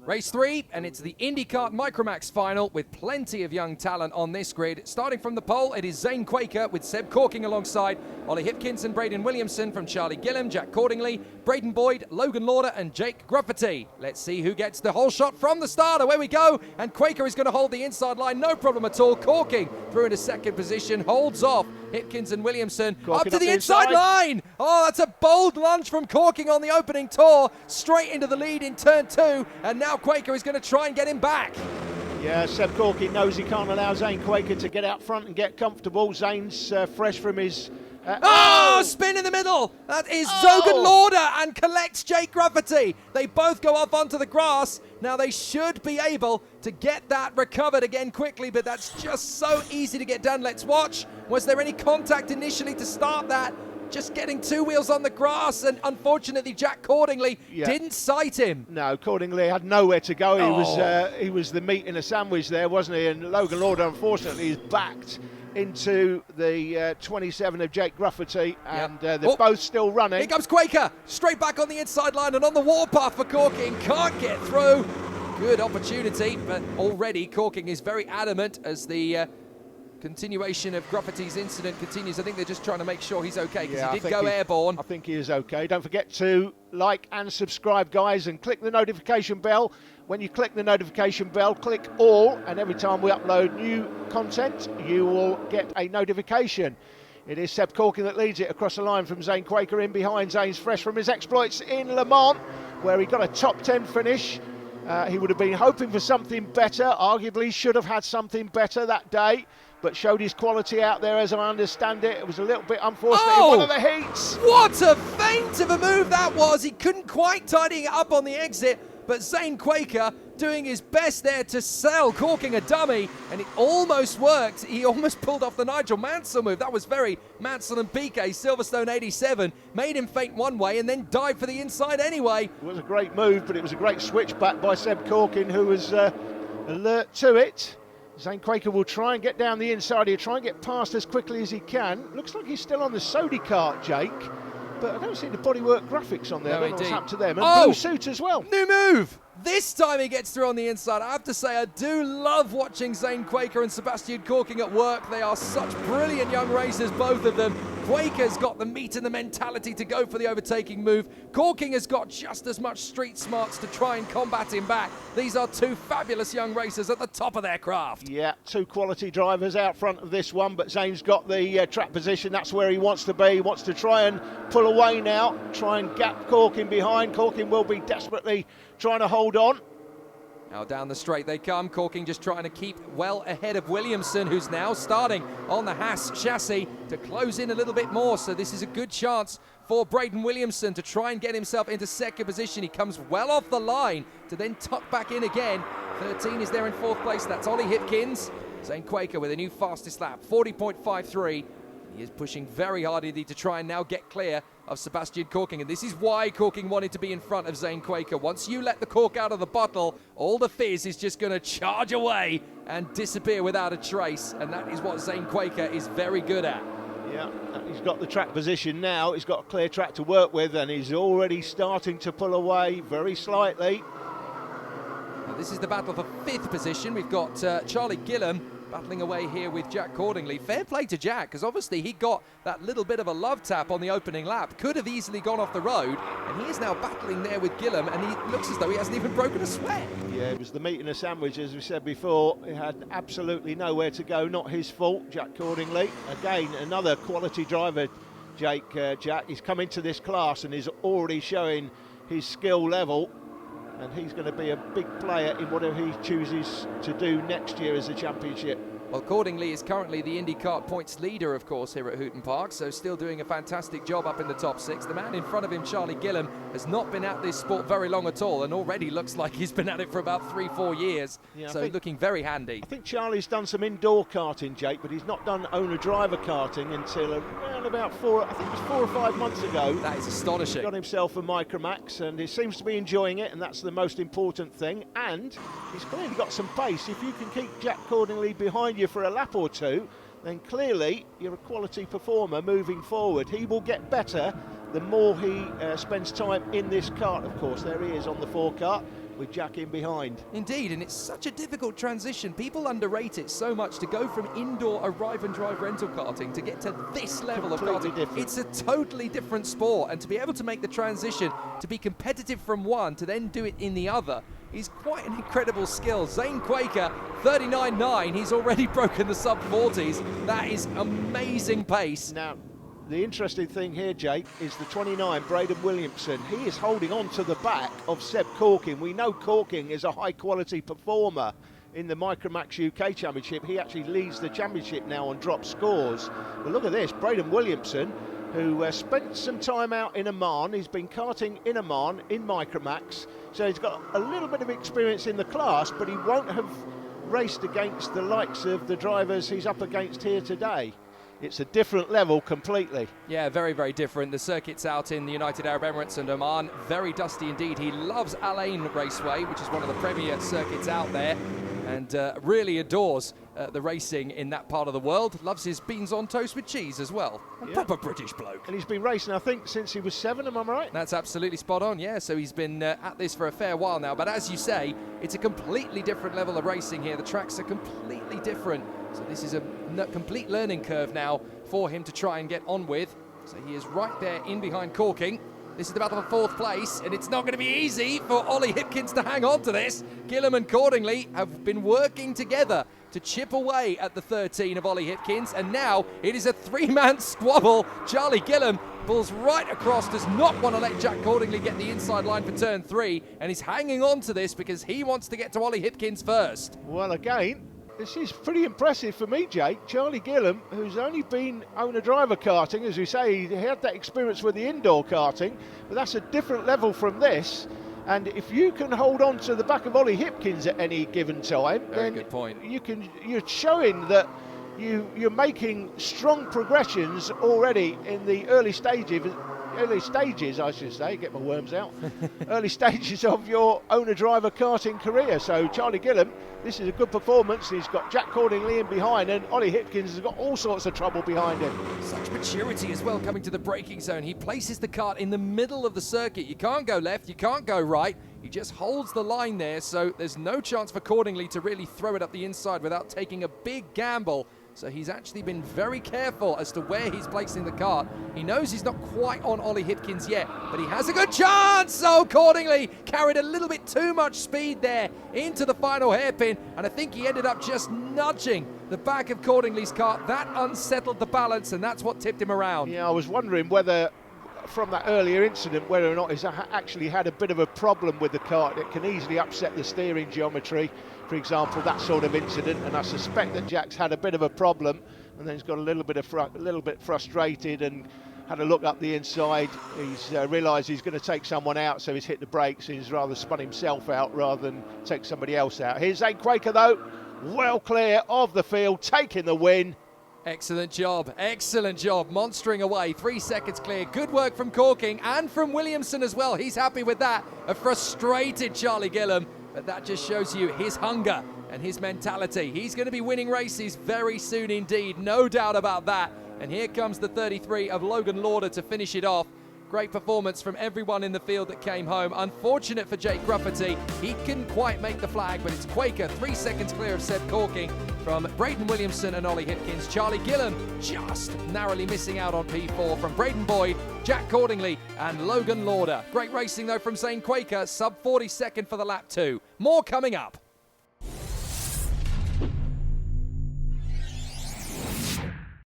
Race 3, and it's the IndyCar Micromax final with plenty of young talent on this grid. Starting from the pole, it is Zane Quaker with Seb Corking alongside Ollie Hipkins and Braden Williamson from Charlie Gillam, Jack Cordingley, Braden Boyd, Logan Lauder and Jake Gruffity. Let's see who gets the whole shot from the start. Away we go, and Quaker is going to hold the inside line, no problem at all. Corking through into second position, holds off Hipkins and Williamson up to the inside line. Oh, that's a bold lunge from Corking on the opening tour, straight into the lead in turn 2, and now Quaker is going to try and get him back. Yeah, Seb Corking knows he can't allow Zane Quaker to get out front and get comfortable. Zane's fresh from his... spin in the middle. That is Logan Lauder and collects Jake Gruffity. They both go off onto the grass. Now they should be able to get that recovered again quickly, but that's just so easy to get done. Let's watch. Was there any contact initially to start that? Just getting two wheels on the grass, and unfortunately Jack Cordingley didn't sight him. No, Cordingley had nowhere to go. He was the meat in a sandwich there, wasn't he? And Logan Lauder, unfortunately, is backed into the 27 of Jake Gruffity, and they're both still running. Here comes Quaker, straight back on the inside line and on the warpath for Corking. Can't get through. Good opportunity, but already Corking is very adamant as the continuation of Gruffity's incident continues. I think they're just trying to make sure he's okay, because he did go airborne. I think he is okay. Don't forget to like and subscribe, guys, and click the notification bell. When you click the notification bell, click all, and every time we upload new content, you will get a notification. It is Seb Corking that leads it across the line from Zane Quaker in behind. Zane's fresh from his exploits in Le Mans, where he got a top 10 finish. He would have been hoping for something better, arguably should have had something better that day, but showed his quality out there as I understand it. It was a little bit unfortunate in one of the heats. What a feint of a move that was. He couldn't quite tidy it up on the exit, but Zane Quaker doing his best there to sell Corking a dummy, and it almost worked. He almost pulled off the Nigel Mansell move. That was very Mansell and Piquet, Silverstone 87. Made him feint one way and then dived for the inside anyway. It was a great move, but it was a great switchback by Seb Corking, who was alert to it. Zane Quaker will try and get down the inside here, try and get past as quickly as he can. Looks like he's still on the Sodi cart, Jake, but I don't see the bodywork graphics on there. I don't know what's happened to them. And blue suit as well. New move. This time he gets through on the inside. I have to say, I do love watching Zane Quaker and Sebastian Corking at work. They are such brilliant young racers, both of them. Quaker's got the meat and the mentality to go for the overtaking move. Corking has got just as much street smarts to try and combat him back. These are two fabulous young racers at the top of their craft. Yeah, two quality drivers out front of this one, but Zane's got the track position. That's where he wants to be. He wants to try and pull away now, try and gap Corking behind. Corking will be desperately trying to hold on. Now down the straight they come. Corking just trying to keep well ahead of Williamson, who's now starting on the Haas chassis to close in a little bit more. So this is a good chance for Braden Williamson to try and get himself into second position. He comes well off the line to then tuck back in again. 13 is there in fourth place. That's Ollie Hipkins. Zane Quaker with a new fastest lap, 40.53. He is pushing very hard indeed to try and now get clear of Sebastian Corking, and this is why Corking wanted to be in front of Zane Quaker. Once you let the cork out of the bottle, all the fizz is just going to charge away and disappear without a trace, and that is what Zane Quaker is very good at. Yeah, he's got the track position now. He's got a clear track to work with, and he's already starting to pull away very slightly. Now, this is the battle for fifth position. We've got Charlie Gillam battling away here with Jack Cordingley. Fair play to Jack, because obviously he got that little bit of a love tap on the opening lap. Could have easily gone off the road, and he is now battling there with Gillam, and he looks as though he hasn't even broken a sweat. Yeah, it was the meat in a sandwich, as we said before. He had absolutely nowhere to go. Not his fault, Jack Cordingley. Again, another quality driver, Jack. He's come into this class and is already showing his skill level, and he's going to be a big player in whatever he chooses to do next year as a championship. Well, Cordingley is currently the IndyCar points leader, of course, here at Hooton Park, so still doing a fantastic job up in the top six. The man in front of him, Charlie Gillam, has not been at this sport very long at all, and already looks like he's been at it for about 3-4 years, so looking very handy. I think Charlie's done some indoor karting, Jake, but he's not done owner-driver karting until around about 4 or 5 months ago. That is astonishing. He's got himself a Micromax, and he seems to be enjoying it, and that's the most important thing. And he's clearly got some pace. If you can keep Jack Cordingley behind you for a lap or two, then clearly you're a quality performer moving forward. He will get better the more he spends time in this kart, of course. There he is on the 4 kart. with Jack in behind. Indeed, and it's such a difficult transition. People underrate it so much to go from indoor arrive and drive rental karting to get to this level of karting. Different. It's a totally different sport, and to be able to make the transition, to be competitive from one to then do it in the other, is quite an incredible skill. Zane Quaker, 39.9. He's already broken the sub-40s. That is amazing pace. Now, the interesting thing here, Jake, is the 29, Braden Williamson. He is holding on to the back of Seb Corking. We know Corking is a high-quality performer in the Micromax UK Championship. He actually leads the championship now on drop scores. But look at this, Braden Williamson, who spent some time out in Oman. He's been karting in Oman in Micromax, so he's got a little bit of experience in the class, but he won't have raced against the likes of the drivers he's up against here today. It's a different level completely. Yeah, very, very different. The circuits out in the United Arab Emirates and Oman, very dusty indeed. He loves Al Ain Raceway, which is one of the premier circuits out there, and really adores the racing in that part of the world. Loves his beans on toast with cheese as well. A proper British bloke. And he's been racing, I think, since he was 7, am I right? That's absolutely spot on, yeah. So he's been at this for a fair while now. But as you say, it's a completely different level of racing here. The tracks are completely different. So this is a complete learning curve now for him to try and get on with. So he is right there in behind Corking. This is the battle for 4th place, and it's not going to be easy for Ollie Hipkins to hang on to this. Gillam and Cordingley have been working together to chip away at the 13 of Ollie Hipkins, and now it is a 3-man squabble. Charlie Gillam pulls right across, does not want to let Jack Cordingley get the inside line for turn 3, and he's hanging on to this because he wants to get to Ollie Hipkins first. Well, again, this is pretty impressive for me, Jake. Charlie Gillam, who's only been owner-driver karting, as we say, he had that experience with the indoor karting, but that's a different level from this. And if you can hold on to the back of Ollie Hipkins at any given time, then good point. You're showing that you're making strong progressions already in the early stages, I should say, get my worms out, early stages of your owner-driver karting career. So Charlie Gillam, this is a good performance. He's got Jack Cordingley in behind, and Ollie Hipkins has got all sorts of trouble behind him. Such maturity as well coming to the braking zone. He places the kart in the middle of the circuit. You can't go left, you can't go right. He just holds the line there, so there's no chance for Cordingley to really throw it up the inside without taking a big gamble. So he's actually been very careful as to where he's placing the kart. He knows he's not quite on Ollie Hipkins yet, but he has a good chance. So Cordingley carried a little bit too much speed there into the final hairpin, and I think he ended up just nudging the back of Cordingley's kart. That unsettled the balance, and that's what tipped him around. Yeah, I was wondering whether, from that earlier incident, whether or not he's actually had a bit of a problem with the kart. It can easily upset the steering geometry, for example, that sort of incident, and I suspect that Jack's had a bit of a problem, and then he's got a little bit frustrated and had a look up the inside. He's realised he's going to take someone out, so he's hit the brakes, and he's rather spun himself out rather than take somebody else out. Here's Zane Quaker, though, well clear of the field, taking the win. Excellent job, monstering away, 3 seconds clear. Good work from Corking and from Williamson as well. He's happy with that. A frustrated Charlie Gillam, but that just shows you his hunger and his mentality. He's going to be winning races very soon indeed, no doubt about that. And here comes the 33 of Logan Lauder to finish it off. Great performance from everyone in the field that came home. Unfortunate for Jake Grufferty, he couldn't quite make the flag, but it's Quaker 3 seconds clear of Seb Corking from Braden Williamson and Ollie Hipkins. Charlie Gillam just narrowly missing out on P4 from Braden Boyd, Jack Cordingley and Logan Lauder. Great racing though from Zane Quaker, sub 42nd for the lap 2. More coming up.